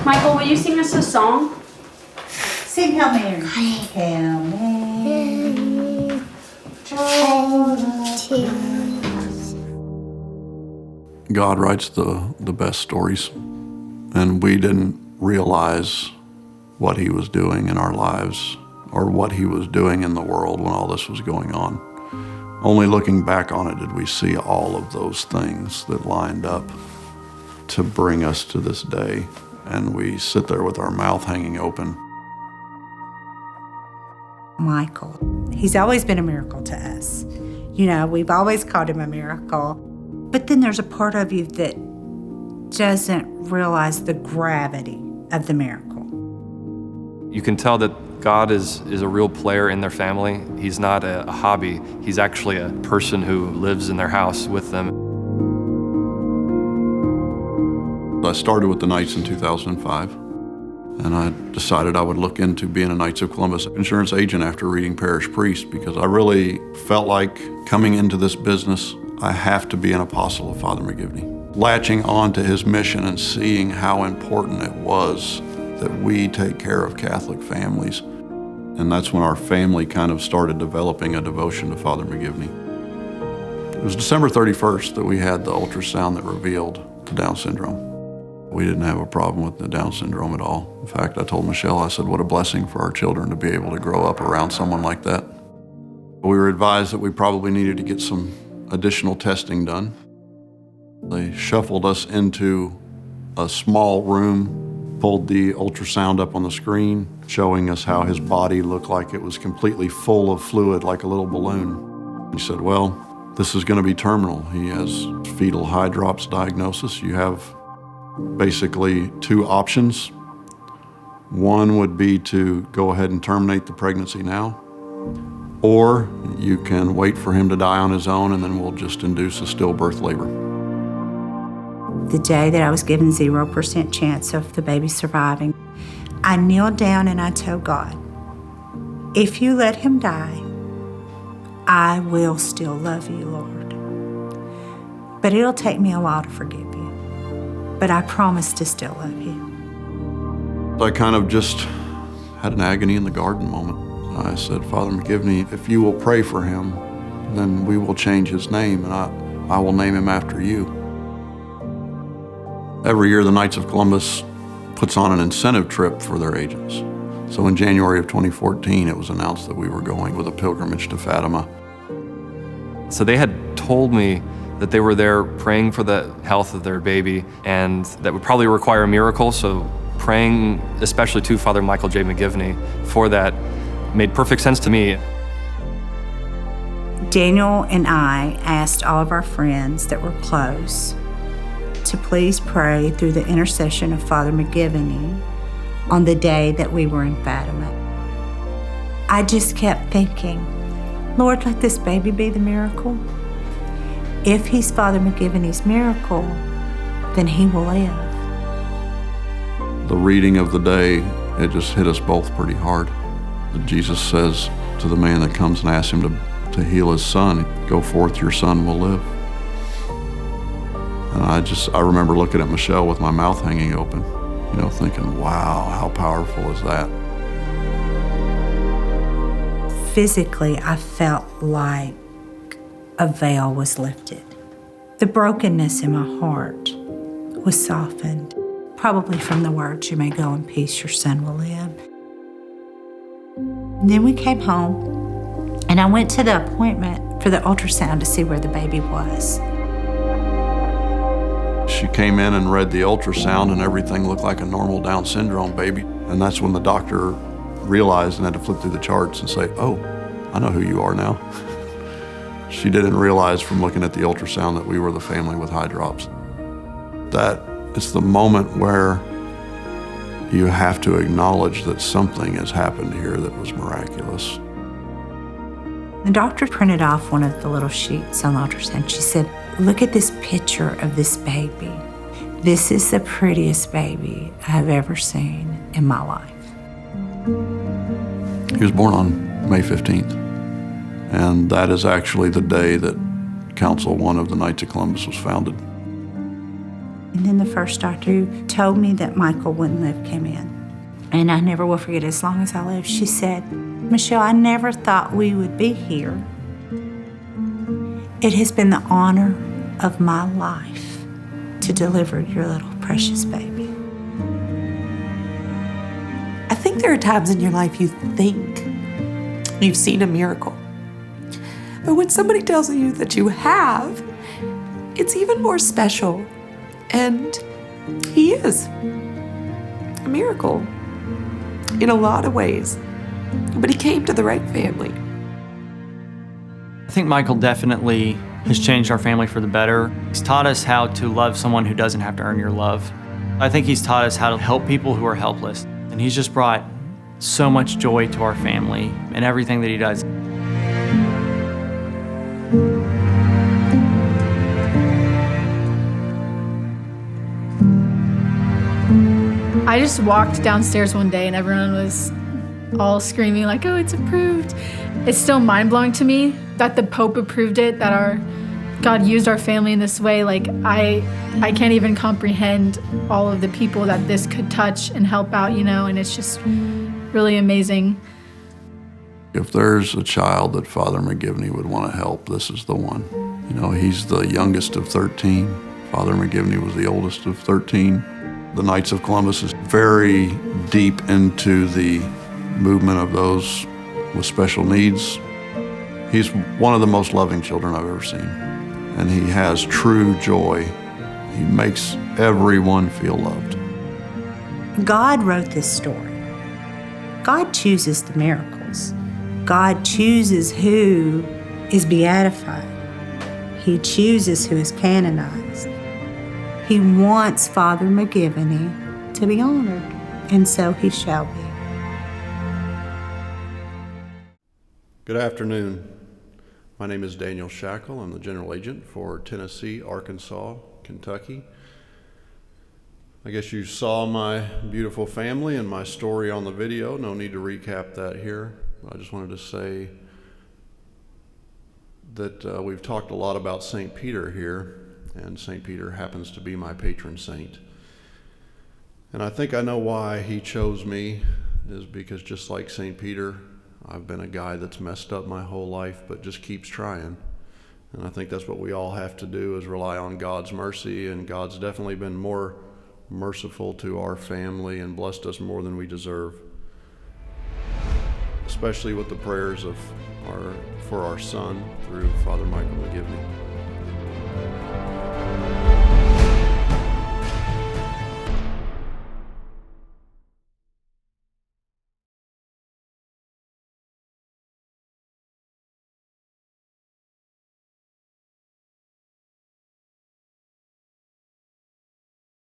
Michael, will you sing us a song? Sing Hail Mary. Hail Mary. God writes the best stories, and we didn't realize what he was doing in our lives or what he was doing in the world when all this was going on. Only looking back on it did we see all of those things that lined up to bring us to this day, and we sit there with our mouth hanging open. Michael, he's always been a miracle to us. You know, we've always called him a miracle. But then there's a part of you that doesn't realize the gravity of the miracle. You can tell that God is a real player in their family. He's not a hobby. He's actually a person who lives in their house with them. I started with the Knights in 2005, and I decided I would look into being a Knights of Columbus insurance agent after reading Parish Priest, because I really felt like coming into this business, I have to be an apostle of Father McGivney. Latching on to his mission and seeing how important it was that we take care of Catholic families. And that's when our family kind of started developing a devotion to Father McGivney. It was December 31st that we had the ultrasound that revealed the Down syndrome. We didn't have a problem with the Down syndrome at all. In fact, I told Michelle, I said, what a blessing for our children to be able to grow up around someone like that. We were advised that we probably needed to get some additional testing done. They shuffled us into a small room, pulled the ultrasound up on the screen, showing us how his body looked like it was completely full of fluid, like a little balloon. He said, well, this is gonna be terminal. He has fetal high drops diagnosis. You have basically two options. One would be to go ahead and terminate the pregnancy now, or you can wait for him to die on his own and then we'll just induce a stillbirth labor. The day that I was given 0% chance of the baby surviving, I kneeled down and I told God, if you let him die, I will still love you, Lord. But it'll take me a while to forgive you. But I promise to still love you. I kind of just had an agony in the garden moment. I said, Father McGivney, if you will pray for him, then we will change his name and I will name him after you. Every year, the Knights of Columbus puts on an incentive trip for their agents. So in January of 2014, it was announced that we were going with a pilgrimage to Fatima. So they had told me that they were there praying for the health of their baby, and that would probably require a miracle, so praying especially to Father Michael J. McGivney for that made perfect sense to me. Daniel and I asked all of our friends that were close to please pray through the intercession of Father McGivney on the day that we were in Fatima. I just kept thinking, Lord, let this baby be the miracle. If he's Father McGivney's miracle, then he will live. The reading of the day, it just hit us both pretty hard. Jesus says to the man that comes and asks him to heal his son, go forth, your son will live. And I remember looking at Michelle with my mouth hanging open, you know, thinking, wow, how powerful is that? Physically, I felt like a veil was lifted. The brokenness in my heart was softened, probably from the words, you may go in peace, your son will live. And then we came home, and I went to the appointment for the ultrasound to see where the baby was. She came in and read the ultrasound, and everything looked like a normal Down syndrome baby. And that's when the doctor realized and had to flip through the charts and say, oh, I know who you are now. She didn't realize from looking at the ultrasound that we were the family with high drops. That it's the moment where you have to acknowledge that something has happened here that was miraculous. The doctor printed off one of the little sheets on the ultrasound. She said, look at this picture of this baby. This is the prettiest baby I've ever seen in my life. He was born on May 15th, and that is actually the day that Council 1 of the Knights of Columbus was founded. And then the first doctor who told me that Michael wouldn't live came in. And I never will forget, as long as I live, she said, "Michelle, I never thought we would be here. It has been the honor of my life to deliver your little precious baby." I think there are times in your life you think you've seen a miracle. But when somebody tells you that you have, it's even more special. And he is a miracle in a lot of ways. But he came to the right family. I think Michael definitely has changed our family for the better. He's taught us how to love someone who doesn't have to earn your love. I think he's taught us how to help people who are helpless. And he's just brought so much joy to our family and everything that he does. I just walked downstairs one day and everyone was all screaming like, "Oh, it's approved." It's still mind-blowing to me that the Pope approved it, that God used our family in this way. Like, I can't even comprehend all of the people that this could touch and help out, and it's just really amazing. If there's a child that Father McGivney would want to help, this is the one. He's the youngest of 13. Father McGivney was the oldest of 13. The Knights of Columbus is very deep into the movement of those with special needs. He's one of the most loving children I've ever seen, and he has true joy. He makes everyone feel loved. God wrote this story. God chooses the miracles. God chooses who is beatified. He chooses who is canonized. He wants Father McGivney to be honored, and so he shall be. Good afternoon. My name is Daniel Schachle. I'm the general agent for Tennessee, Arkansas, Kentucky. I guess you saw my beautiful family and my story on the video. No need to recap that here. I just wanted to say that we've talked a lot about St. Peter here, and St. Peter happens to be my patron saint. And I think I know why he chose me, is because just like St. Peter, I've been a guy that's messed up my whole life but just keeps trying. And I think that's what we all have to do, is rely on God's mercy, and God's definitely been more merciful to our family and blessed us more than we deserve, especially with the prayers for our son through Father Michael McGivney.